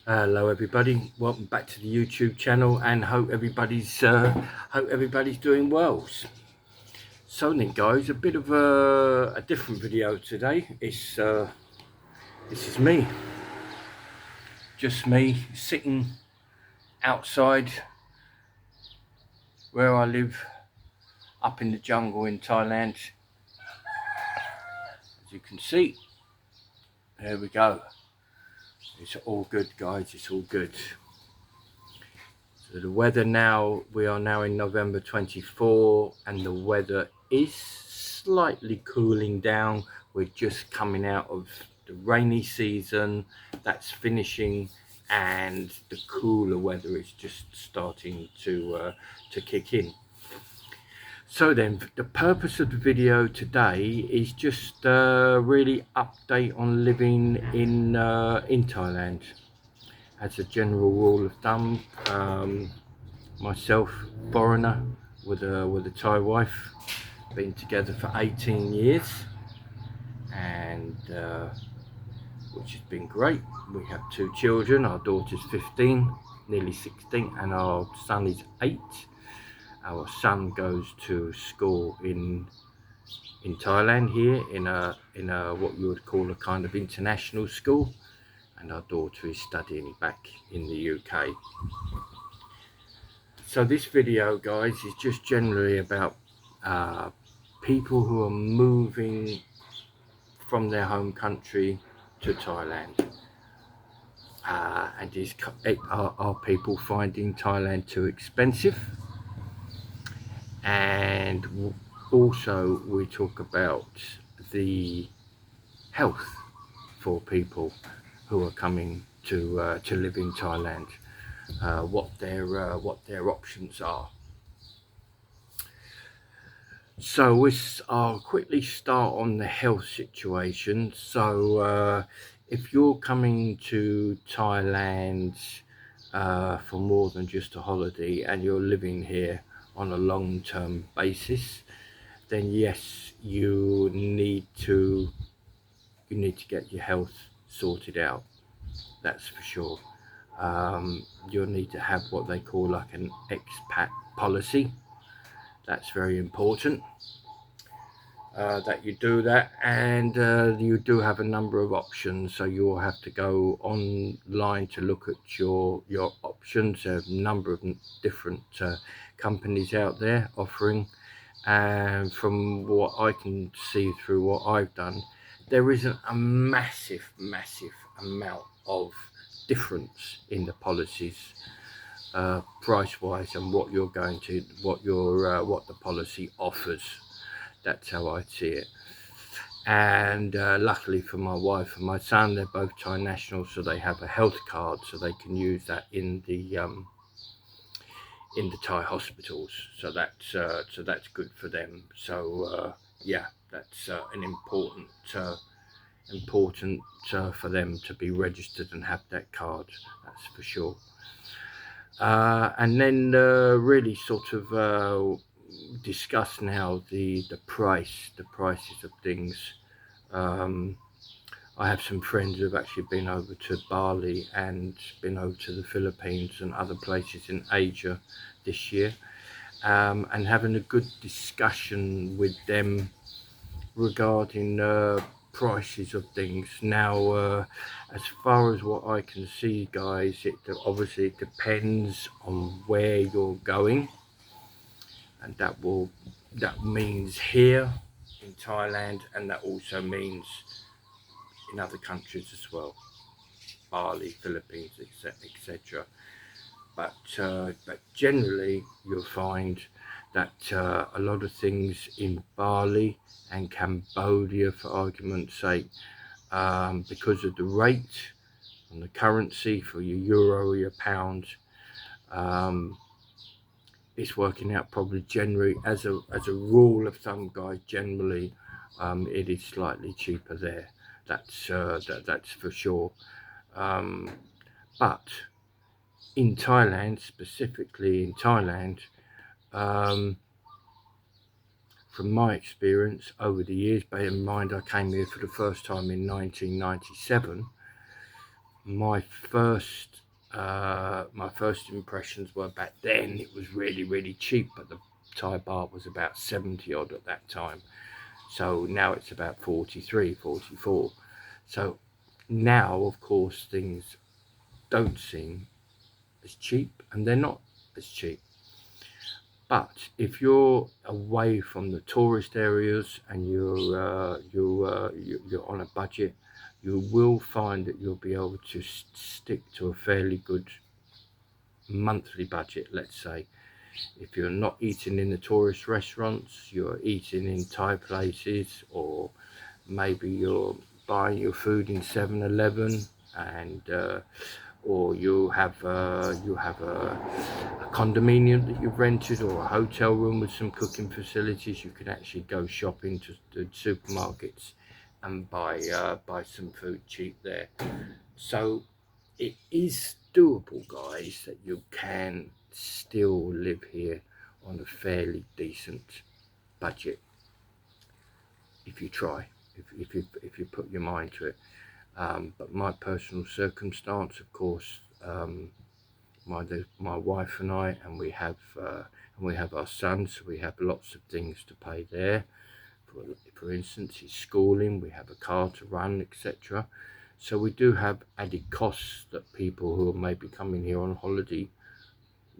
Hello everybody, welcome back to the YouTube channel, and hope everybody's doing well. So then guys, a bit of a different video today. This is me, just me sitting outside where I live up in the jungle in Thailand. As you can see, there we go. It's all good guys, it's all good. So the weather now, we are now in November 24, and the weather is slightly cooling down. We're just coming out of the rainy season, that's finishing, and the cooler weather is just starting to kick in. So then, the purpose of the video today is just really update on living in Thailand. As a general rule of thumb, myself, foreigner with a Thai wife, been together for 18 years, and which has been great. We have 2 children. Our daughter's 15, nearly 16, and our son is 8. Our son goes to school in Thailand here in a what you would call a kind of international school, and our daughter is studying back in the UK. So this video guys is just generally about people who are moving from their home country to Thailand, and are people finding Thailand too expensive. And also we talk about the health for people who are coming to live in Thailand, what their options are. So I'll quickly start on the health situation. So if you're coming to Thailand for more than just a holiday, and you're living here on a long-term basis, then yes, you need to get your health sorted out, that's for sure. You'll need to have what they call like an expat policy. That's very important that you do that, and you do have a number of options. So you'll have to go online to look at your options. There are a number of different companies out there offering, and from what I can see through what I've done, there isn't a massive amount of difference in the policies price wise, and what you're going to what the policy offers. That's how I see it. And luckily for my wife and my son, they're both Thai nationals, so they have a health card, so they can use that in the Thai hospitals. So that's good for them. So yeah, that's an important for them to be registered and have that card, that's for sure. And then really sort of discuss now the prices of things. I have some friends who have actually been over to Bali and been over to the Philippines and other places in Asia this year, and having a good discussion with them regarding prices of things. Now as far as what I can see guys, obviously it depends on where you're going, and that means here in Thailand, and that also means in other countries as well, Bali, Philippines, etc. But generally you'll find that a lot of things in Bali and Cambodia, for argument's sake, because of the rate and the currency for your euro or your pound, it's working out probably generally as a rule of thumb guys, generally it is slightly cheaper there. That's for sure. But in Thailand, specifically in Thailand, from my experience over the years, bear in mind I came here for the first time in 1997, my first impressions were back then it was really cheap, but the Thai baht was about 70 odd at that time. So now it's about 43, 44. So now, of course, things don't seem as cheap, and they're not as cheap. But if you're away from the tourist areas and you're on a budget, you will find that you'll be able to stick to a fairly good monthly budget. Let's say if you're not eating in the tourist restaurants, you're eating in Thai places, or maybe you're buying your food in 7-Eleven, and or you have a condominium that you've rented, or a hotel room with some cooking facilities. You can actually go shopping to the supermarkets and buy some food cheap there. So it is doable, guys, that you can still live here on a fairly decent budget if you try, if you put your mind to it. But my personal circumstance, of course, my wife and I, and we have our son, so we have lots of things to pay there. For instance, his schooling, we have a car to run, etc. So we do have added costs that people who are maybe coming here on holiday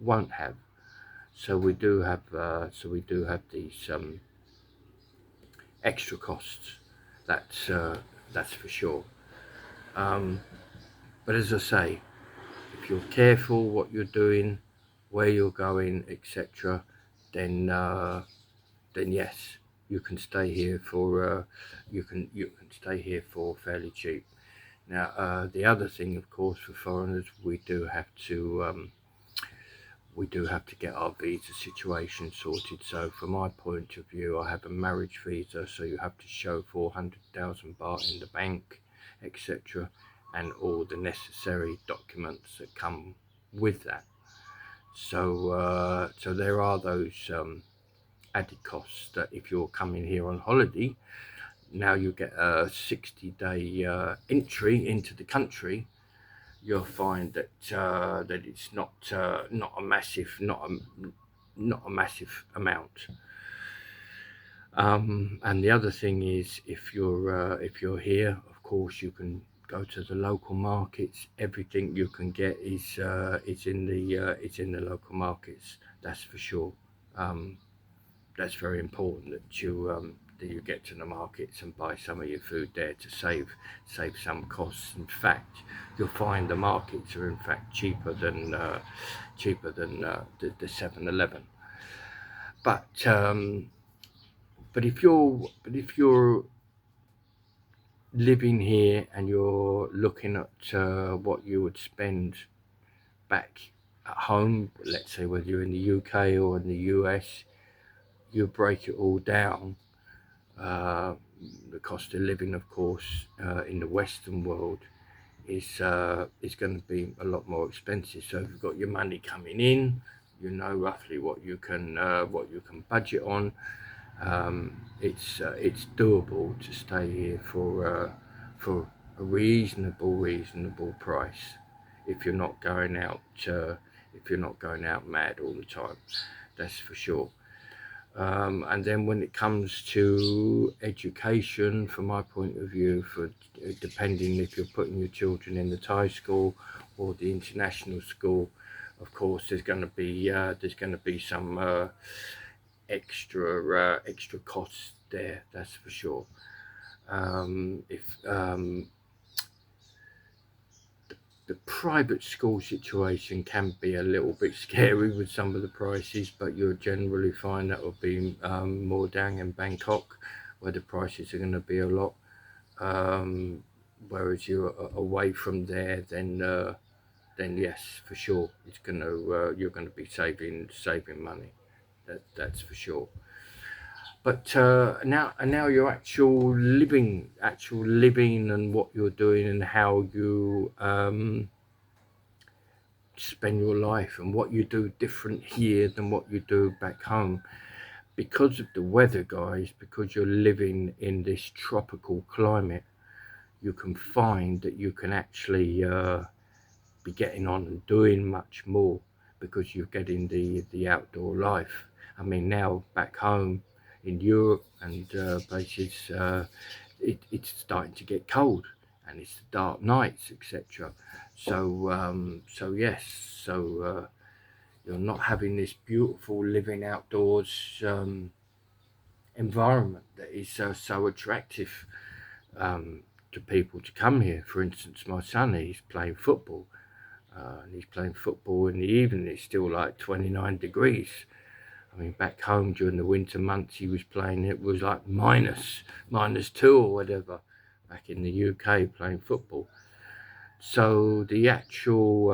won't have. So we do have these extra costs. That's for sure. But as I say, if you're careful what you're doing, where you're going, etc., then yes, you can stay here for stay here for fairly cheap. Now, the other thing, of course, for foreigners, we do have to get our visa situation sorted. So from my point of view, I have a marriage visa, so you have to show 400,000 baht in the bank, etc., and all the necessary documents that come with that. So so there are those added costs that if you're coming here on holiday, now you get a 60-day entry into the country. You'll find that that it's not a massive amount. And the other thing is, if you're here, of course, you can go to the local markets. Everything you can get is it's in the local markets. That's for sure. That's very important that you get to the markets and buy some of your food there to save some costs. In fact, you'll find the markets are in fact cheaper than the 7-Eleven. But if you're living here and you're looking at what you would spend back at home, let's say whether you're in the UK or in the US, you break it all down. The cost of living, of course, in the Western world is going to be a lot more expensive. So if you've got your money coming in, you know roughly what you can budget on. It's doable to stay here for a reasonable price if you're not going out mad all the time. That's for sure. And then when it comes to education, from my point of view, for depending if you're putting your children in the Thai school or the international school, of course there's going to be some extra costs there. That's for sure. If the private school situation can be a little bit scary with some of the prices, but you'll generally find that will be more down in Bangkok, where the prices are going to be a lot. Whereas you're away from there, then yes, for sure, you're going to be saving money. That's for sure. But now your actual living and what you're doing and how you spend your life and what you do different here than what you do back home, because of the weather, guys, because you're living in this tropical climate. you can find that you can actually be getting on and doing much more, because you're getting the outdoor life. I mean, now back home in Europe and places, it's starting to get cold, and it's the dark nights, etc. So yes, you're not having this beautiful living outdoors environment that is so attractive to people to come here. For instance, my son, he's playing football, and he's playing football in the evening. It's still like 29 degrees. I mean, back home during the winter months, he was playing, it was like -2 or whatever, back in the UK playing football. So the actual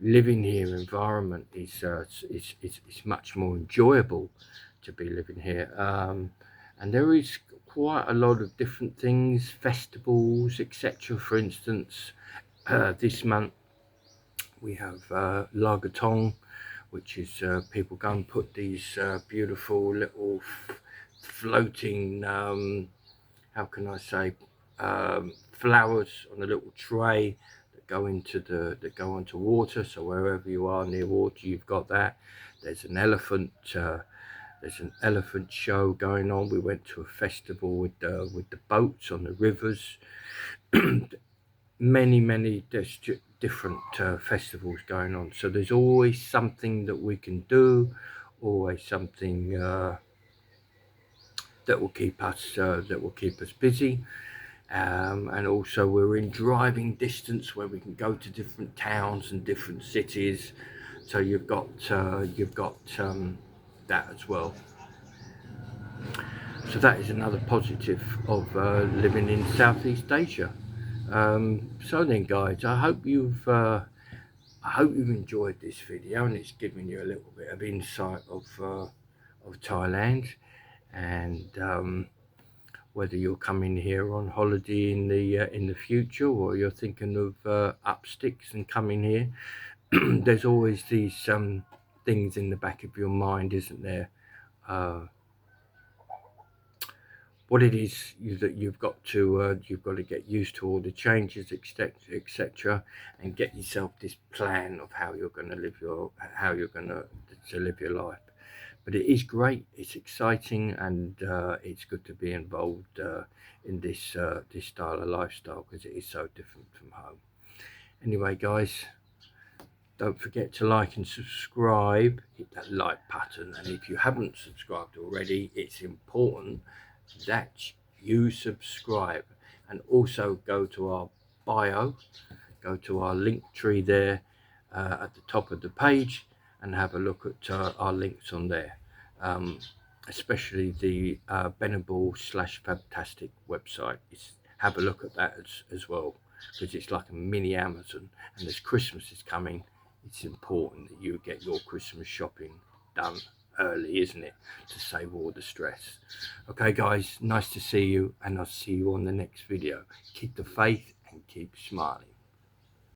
living here environment is much more enjoyable to be living here. And there is quite a lot of different things, festivals, etc. For instance, this month we have Lagatong, which is people go and put these beautiful little floating, how can I say, flowers on a little tray that go onto water. So wherever you are near water, you've got that. There's an elephant. There's an elephant show going on. We went to a festival with the boats on the rivers. many different festivals going on. So there's always something that we can do, always something that will keep us busy. And also we're in driving distance where we can go to different towns and different cities. So you've got that as well. So that is another positive of living in Southeast Asia. So then, guys, I hope you've enjoyed this video, and it's given you a little bit of insight of Thailand, and whether you're coming here on holiday in the future, or you're thinking of up sticks and coming here. There's always these things in the back of your mind, isn't there? What it is that you've got to get used to all the changes, etc., and get yourself this plan of how you're going to live your life. But it is great, it's exciting, and it's good to be involved in this style of lifestyle, because it is so different from home. Anyway, guys, don't forget to like and subscribe. Hit that like button, and if you haven't subscribed already, it's important that you subscribe. And also go to our bio, go to our link tree there at the top of the page, and have a look at our links on there, especially the Benable/Fab-tastic website. Have a look at that as well, because it's like a mini Amazon, and as Christmas is coming, it's important that you get your Christmas shopping done early, isn't it, to save all the stress. Okay, guys, nice to see you, and I'll see you on the next video. Keep the faith and keep smiling.